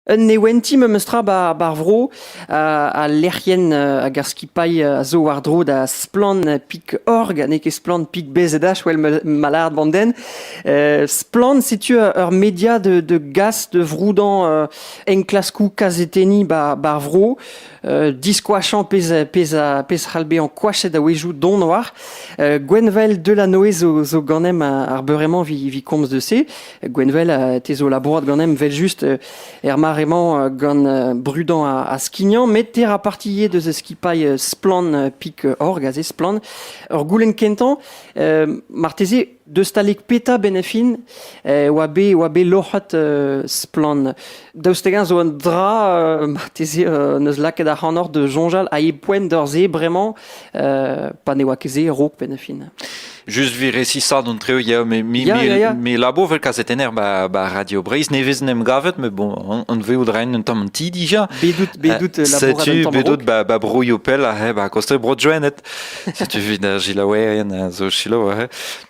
Un eventi meustra bar vro a lerien a garskipai a zo war dro da splan pik org, ne ket splan pik bezedach wel malard banden. Splan setu ur média de gas de vroudan enklaskou kazeteni bar vro. Diskoachan pez halbe an koachet da wejou don war. Gwenvel de la Noé zo ganem ar beurement vi komz de se. Gwenvel te zo labourat ganem vel just marrement gant brudan a skignan, met ter a partiye de skipai splan pik org, a splan. Ur goulenn kentan, marteze de stalek peta benefin, oa be lochat splan. Daostegan zo an dra, marteze neus laket ar c'hanor de jonjal a e poent d'ur ze bremañ, pa ne oa keze rok benefin. Just vi resisa d'on treo me labo vel kazetener Radio Breizh ne vez nem gavet, mais bon, on veo drein un tam an ti dija. Bedut laborat an tam bedut brouio pel a kostre bro joenet. Setu vid ar gilaouerien zo chilo,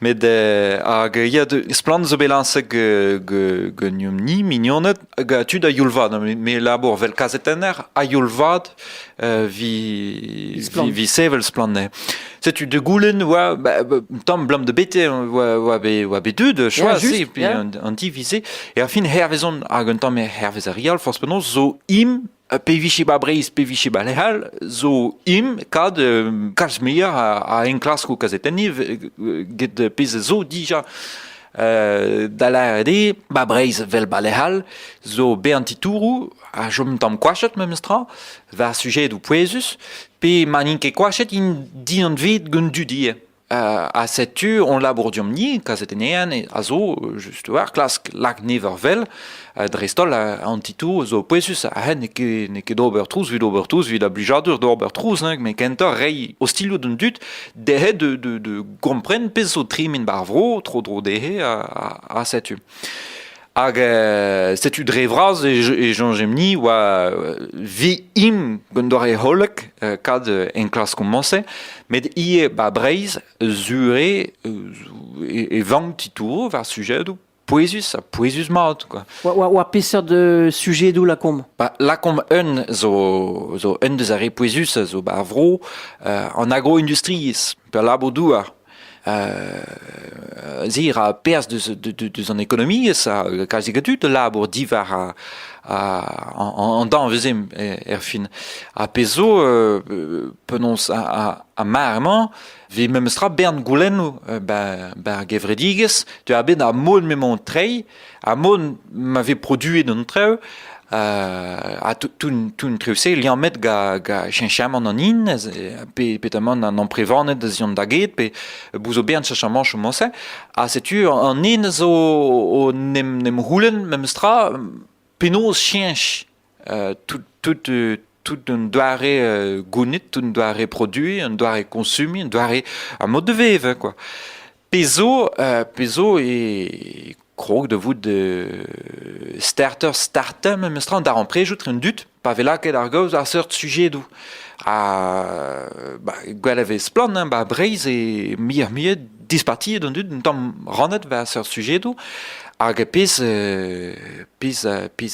met hag ya de splan zo belanse ge nium ni mignonnet tu da yulvad, me labor vel kazetener a yulvad vi sevel splan ne. Setu de goulen oa tam blam de bete oa be dud choisi puis un divisé et à fin hervezon hag un tam hervez arial force penaos zo im pevichi ba Breizh pevichi ba lehal zo im kad meilleur a en klasko kazeteni get pez zo dija da la RD ba Breizh vel ba lehal zo be antitourou a jom tam kwachet memestra va sujet du poesus pe manin ke kwachet in di an vet gant dudie. A setu on labourdium ni kazetenean a zo just war klask lag nevervel drestol antitou zo poesus a ne ke d'obertrous vid a blijadur d'obertrous mais kentor rei o stilio d'un dut dehe de compren pez zo trimin barvro tro dro dehe a setu. Hag setu drevraz e jonjemni oa vi im gant dore holek kad en klas komanse, met ie ba Breizh zure e vang titour var sujet poesus mat, quoi. Oa peseurt de sujet d'où la komb? La komb un zo un deus are poesus zo ba vro an agro-industriis per labo douar. Zir a pers de an ekonomi, sa kazigatut de labor divar an dan vezem fin. A pezo penons a marman vi memestra bern goulennou gevredigez, tu a ben a mon memon trei, a mon m'ave produit d'un treu, a tout treusse liant met ga chencham an in petamant an prevanet da zion da get pe bouzo bern chachamant chomanse a setu an in zo nem roulen memestra penaos chench tout un doare gounit, tout un doare produit, un doare consumi, un doare a mode de veve, quoi. Pezo et krog de vout de starter memestra dar an prejout un dut pa vela ket ar gaoz ar seurt sujet dou. Gwell ave splan, Breizh e mir dispati d'un dut un tam rannet va seurt sujet dou. Hag pez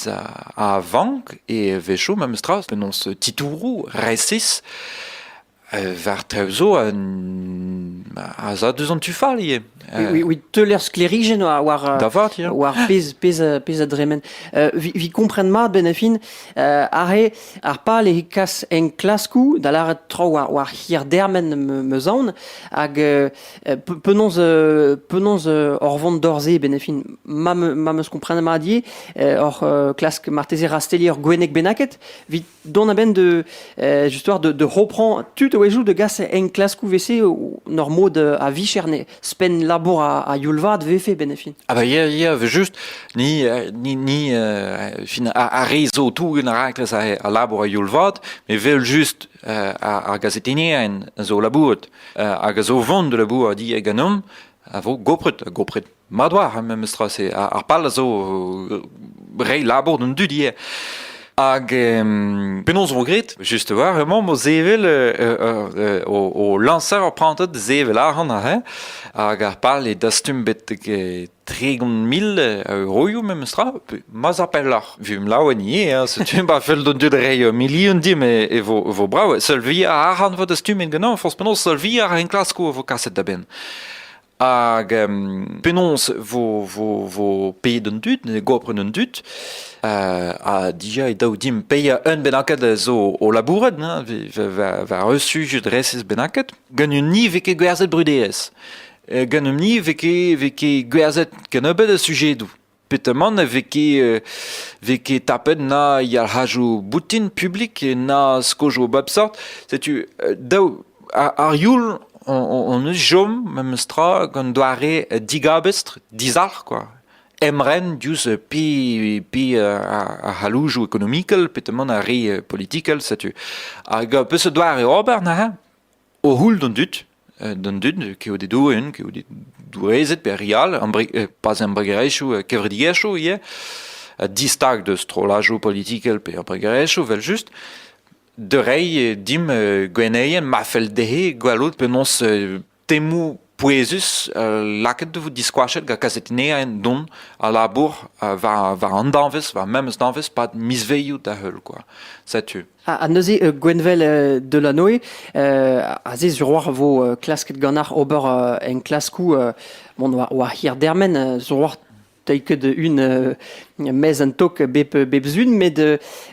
a vank e vecho memestra penons titourou resis var treuzo a za deus an tufal ie. Oui, te l'er sklerigen war pez a dremen. Vi kompren mat benefin ar pal e kas en klaskou da laret tro war hir dermen me zaon hag penons or vont d'orze benefin ma meus kompren mat die or klask marteze rasteli ur gwenek benaket vi don a ben de justoire de reprend tout o ejou de gas en klaskou vese nor mod a vicherne spen labor a yulvad vefe benefin. Ja, just ni fin a rezo tout gen rakles a labor a yulvad, mais vel just a gazetenien zo labourt hag zo vont de labour di e ganom a vo gopret madouar memestra se ar pal zo rei labor d'un dudie. Hag penaos vo gret, just war, emañ mo zevel o lancer ar prantet zevel arhan hag ar pal e dastum bet 300.000 euroioù mem stra, ma zapel ar. Vum laouen ie, setu ba fel don dud rei milion dim e vo brau, selvi a arhan vo dastum en ganan, fors penaos selvi ar en klasko vo kaset da ben. Hag penaos vo peit an dud, ne gopren an dud, a dija e daou dim peia un benaket zo o labouret, va reçu jud reses benaket, gant ni veke gwerzet brudeez. Gant ni veke gwerzet kenebet a sujedou. Peteman veke tapet na yal hajou boutin publik na skojo babsart. Setu daou ar youl on eus jom mem stra gant doare digabestr dizar quoi. Emren diouz pi a haloujou ekonomikal peteman a re politikal setu. Hag peus doare ober na o houl don dud keo de doen, keo de dourezet per rial, pas embregerechou, kevredigechou, ie, distag de strolajou politikal per embregerechou, vel just, de rei dim gweneien ma fel dehe gwalout penaos temou poezus laket de vous disquachet ga kazetinea en don a labour va an danvez, va memes danvez, pat misveioù da heul, quoi. Setu. A neuze Gwenvel de la Noé, a ze sur war vo klasket gant ober en klaskou, bon, war hir dermen, sur war teiket un mez an tok bep zun, met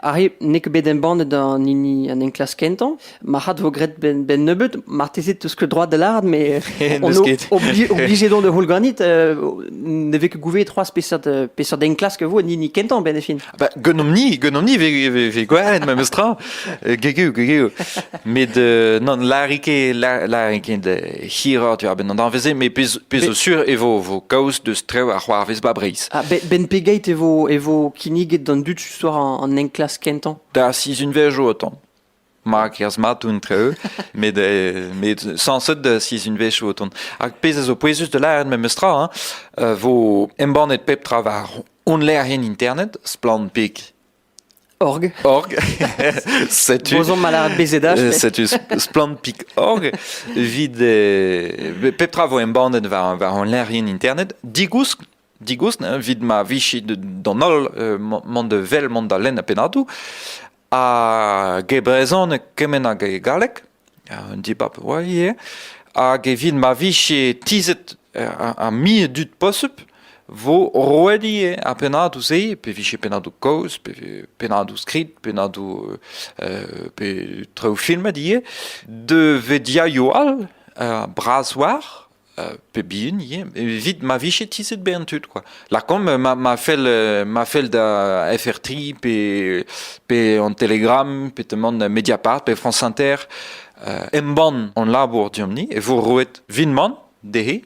are nek bet en band an en klas kentan, ma hat vo gret ben nebeut, martezet eus ket droit de l'ard, mais on obligé don de hol granit, ne vek gouvet 3 peseurt en klas que vo, ni kentan ben e fin. Gwenom ni ve gwaret mem stra, gegeu. Met non larike de hir tu ben an danveze, mais pez o sur evo kaous de streu ar c'hoarvez ba breiz. Ben pegeit evo kiniget d'an dud justor an en klas kentan. Da 6 un vejo autant. Ma kiaz mat un treu, met sans de 6 un vejo autant. Hag pez zo poezus de l'air mem stra, vo embannet pep travar on l'air hen internet, splan pek. Org. C'est Bozon malar bezedach. C'est splan pik org. Vid pep travo embannet va on l'air hen internet. Digous, vid ma vichy d'an ol mont de vel mont da len a penadou, a gebrezon kemen a galek, un dibab oaie, a vid ma vichy tizet a mi dud posup, vo roedie a penadou zei, pe vichy penadou kaus, pe penadou skrit, penadou pe treu filmet ie, de vedia yoal, brasoir, pe bien, vite ma vie chez tissé de bien tout quoi. La com m'a fait da FR3 pe en Telegram, pe demande Mediapart, pe France Inter, emban on labour diomni et vous rouet vinman dehe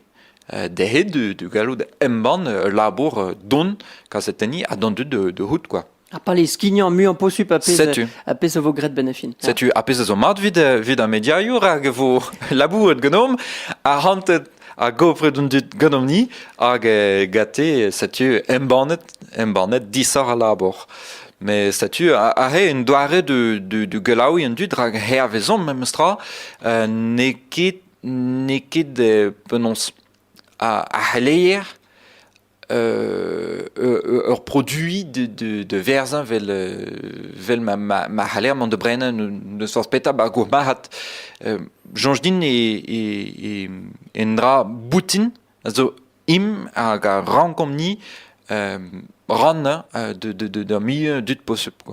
de galou de emban labour don kaseteni a don de hout quoi. A pas les skignan mu en posup a pez vo gret benefin. Setu a pez zo mat vid a mediaioù hag vo labouret gnom a hantet a gopre d'un dud gnom ni hag gate setu embannet disar a labor. Mais setu a he un doare de gelaou en dud hag he a vezon mem stra ne ket penons a haleier produit de verzin vel ma haler mont de brennen ne soz peta ba go mahat jonjdin e endra boutin zo im hag a rankom ni ran de mi dud posup quoi.